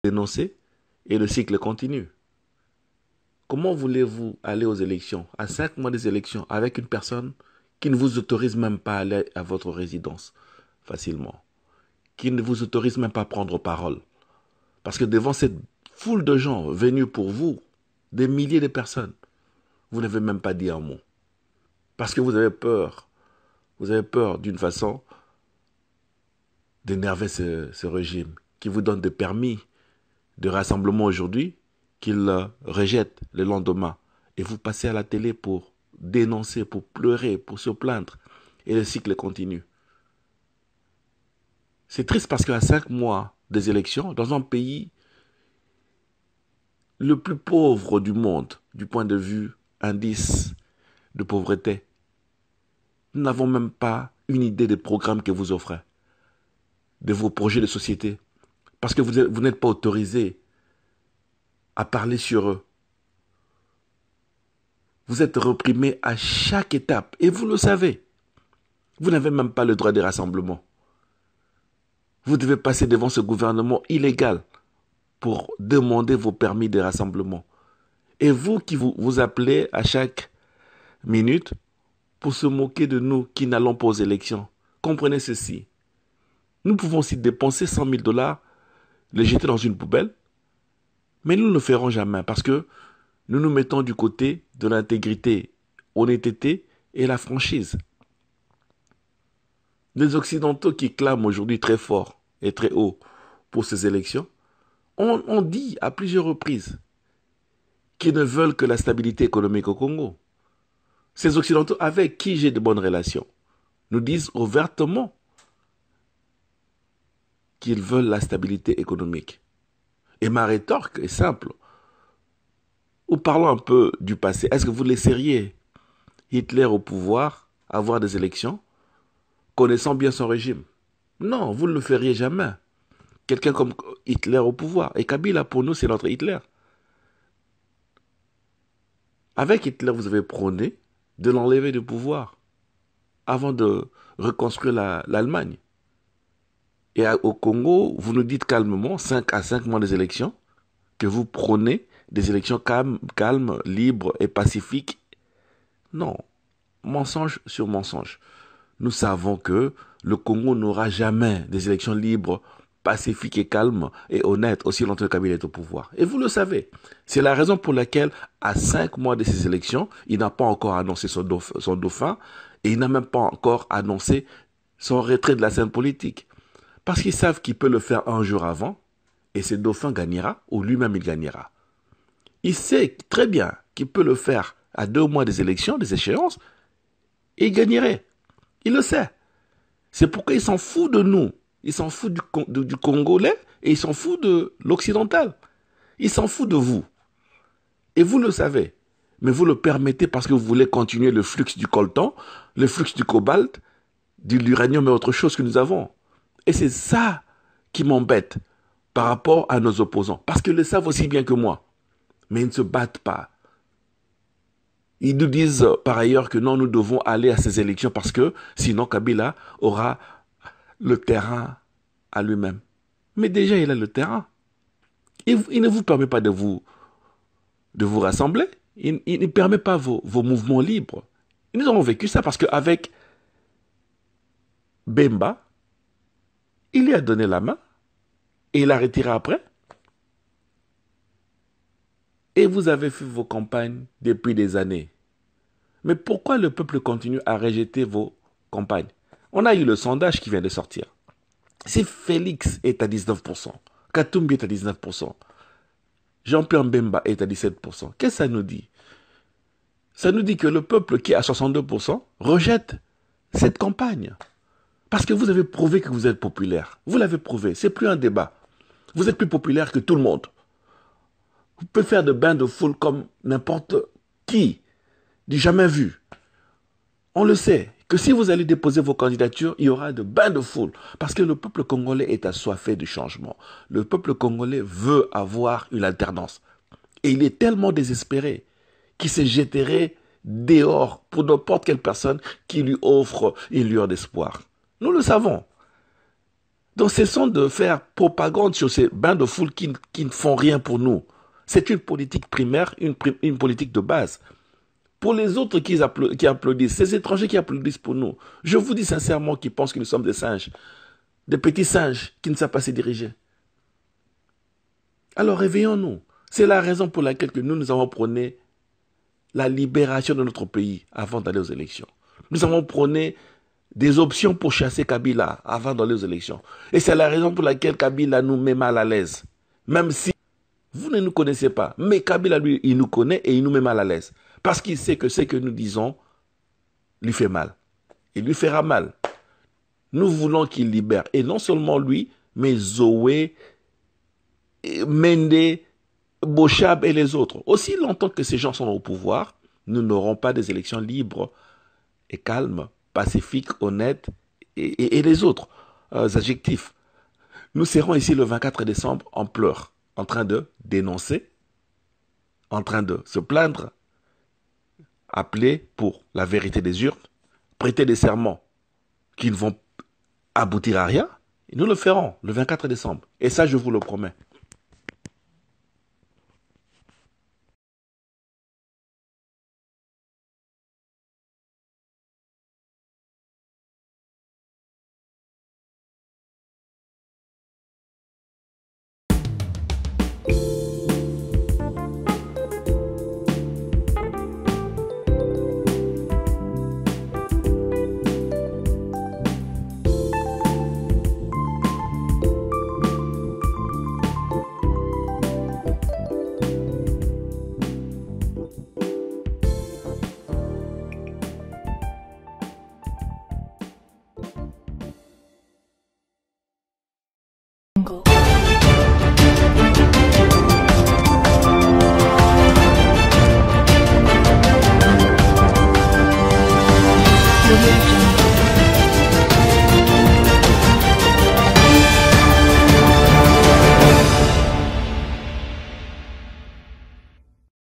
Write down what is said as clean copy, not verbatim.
dénoncer et le cycle continue. Comment voulez-vous aller aux élections, à 5 mois des élections, avec une personne qui ne vous autorise même pas à aller à votre résidence facilement, qui ne vous autorise même pas à prendre parole? Parce que devant cette foule de gens venus pour vous, des milliers de personnes, vous n'avez même pas dit un mot. Parce que vous avez peur. Vous avez peur d'une façon d'énerver ce régime qui vous donne des permis de rassemblement aujourd'hui, qu'il rejette le lendemain. Et vous passez à la télé pour dénoncer, pour pleurer, pour se plaindre. Et le cycle continue. C'est triste parce qu'à 5 mois des élections, dans un pays le plus pauvre du monde, du point de vue indice de pauvreté, nous n'avons même pas une idée des programmes que vous offrez, de vos projets de société, parce que vous n'êtes pas autorisé à parler sur eux. Vous êtes reprimé à chaque étape, et vous le savez. Vous n'avez même pas le droit de rassemblement. Vous devez passer devant ce gouvernement illégal pour demander vos permis de rassemblement. Et vous qui vous appelez à chaque minute pour se moquer de nous qui n'allons pas aux élections. Comprenez ceci. Nous pouvons aussi dépenser 100 000 $, les jeter dans une poubelle, mais nous ne le ferons jamais parce que nous nous mettons du côté de l'intégrité, honnêteté et la franchise. Les Occidentaux qui clament aujourd'hui très fort et très haut pour ces élections ont dit à plusieurs reprises qu'ils ne veulent que la stabilité économique au Congo. Ces Occidentaux avec qui j'ai de bonnes relations nous disent ouvertement qu'ils veulent la stabilité économique. Et ma rétorque est simple. Ou parlons un peu du passé. Est-ce que vous laisseriez Hitler au pouvoir avoir des élections, connaissant bien son régime? Non, vous ne le feriez jamais. Quelqu'un comme Hitler au pouvoir. Et Kabila, pour nous, c'est notre Hitler. Avec Hitler, vous avez prôné de l'enlever du pouvoir avant de reconstruire l'Allemagne. Et au Congo, vous nous dites calmement, 5 mois des élections, que vous prônez des élections calmes, libres et pacifiques. Non, mensonge sur mensonge. Nous savons que le Congo n'aura jamais des élections libres, pacifiques et calmes et honnêtes aussi longtemps que Kabila est au pouvoir. Et vous le savez. C'est la raison pour laquelle, à 5 mois de ces élections, il n'a pas encore annoncé son dauphin et il n'a même pas encore annoncé son retrait de la scène politique. Parce qu'ils savent qu'il peut le faire un jour avant et ce dauphin gagnera ou lui-même il gagnera. Il sait très bien qu'il peut le faire à 2 mois des élections, des échéances, et il gagnerait. Il le sait. C'est pourquoi il s'en fout de nous. Il s'en fout du Congolais et il s'en fout de l'Occidental. Il s'en fout de vous. Et vous le savez. Mais vous le permettez parce que vous voulez continuer le flux du coltan, le flux du cobalt, de l'uranium et autre chose que nous avons. Et c'est ça qui m'embête par rapport à nos opposants. Parce qu'ils le savent aussi bien que moi. Mais ils ne se battent pas. Ils nous disent par ailleurs que non, nous devons aller à ces élections parce que sinon Kabila aura le terrain à lui-même. Mais déjà, il a le terrain. Il ne vous permet pas de vous rassembler. Il ne permet pas vos mouvements libres. Et nous avons vécu ça parce qu'avec Bemba, il lui a donné la main et il a retiré après. Et vous avez fait vos campagnes depuis des années. Mais pourquoi le peuple continue à rejeter vos campagnes? On a eu le sondage qui vient de sortir. Si Félix est à 19%, Katumbi est à 19%, Jean-Pierre Bemba est à 17%, qu'est-ce que ça nous dit? Ça nous dit que le peuple qui est à 62% rejette cette campagne. Parce que vous avez prouvé que vous êtes populaire. Vous l'avez prouvé, c'est plus un débat. Vous êtes plus populaire que tout le monde. Vous pouvez faire de bains de foule comme n'importe qui, du jamais vu. On le sait, que si vous allez déposer vos candidatures, il y aura de bains de foule. Parce que le peuple congolais est assoiffé du changement. Le peuple congolais veut avoir une alternance. Et il est tellement désespéré qu'il se jetterait dehors pour n'importe quelle personne qui lui offre une lueur d'espoir. Nous le savons. Donc cessons de faire propagande sur ces bains de foule qui ne font rien pour nous. C'est une politique primaire, une politique de base. Pour les autres qui applaudissent, ces étrangers qui applaudissent pour nous, je vous dis sincèrement qu'ils pensent que nous sommes des singes, des petits singes qui ne savent pas se diriger. Alors réveillons-nous. C'est la raison pour laquelle que nous avons prôné la libération de notre pays avant d'aller aux élections. Nous avons prôné des options pour chasser Kabila avant d'aller aux élections. Et c'est la raison pour laquelle Kabila nous met mal à l'aise. Même si vous ne nous connaissez pas, mais Kabila, lui, il nous connaît et il nous met mal à l'aise. Parce qu'il sait que ce que nous disons lui fait mal. Il lui fera mal. Nous voulons qu'il libère. Et non seulement lui, mais Zoé, Mende, Bochab et les autres. Aussi longtemps que ces gens sont au pouvoir, nous n'aurons pas des élections libres et calmes, pacifiques, honnêtes et les autres adjectifs. Nous serons ici le 24 décembre en pleurs, en train de dénoncer, en train de se plaindre, appeler pour la vérité des urnes, prêter des serments qui ne vont aboutir à rien. Et nous le ferons le 24 décembre. Et ça, je vous le promets.